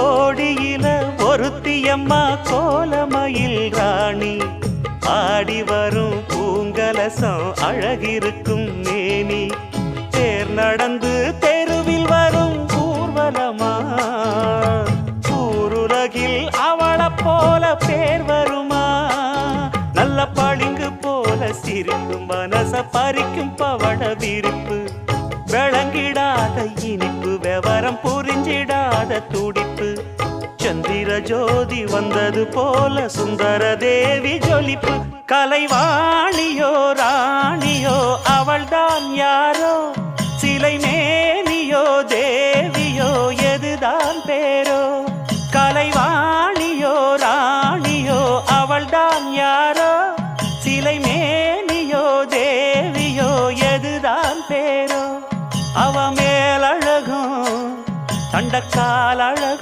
கோடியில ஒருத்தியம்மா கோலமயில் ராணி ஆடி வரும் பூங்கலசம் அழகிருக்கும் மேனி தேர் நடந்து தெருவில் வரும் ஊர்வலமா ஊருலகில் அவளை போல பேர் வருமா நல்ல பளிங்கு போல சிரிக்கும் மனச பறிக்கும் பவள விரிப்பு விளங்கிடாத இனிப்பு விவரம் புரிஞ்சிடாத துடிப்பு சந்திர ஜோதி வந்தது போல சுந்தர தேவி ஜொலிப்பு கலைவாணியோ ராணியோ அவள்தான் யாரோ சிலை மேனியோ தேவியோ எதுதான் பேரோ கலைவாணியோ ராணியோ அவள்தான் யாரோ சிலை மேனியோ தேவியோ எதுதான் பேரோ அவ மேலழகும் தண்டக்கால் அழகும்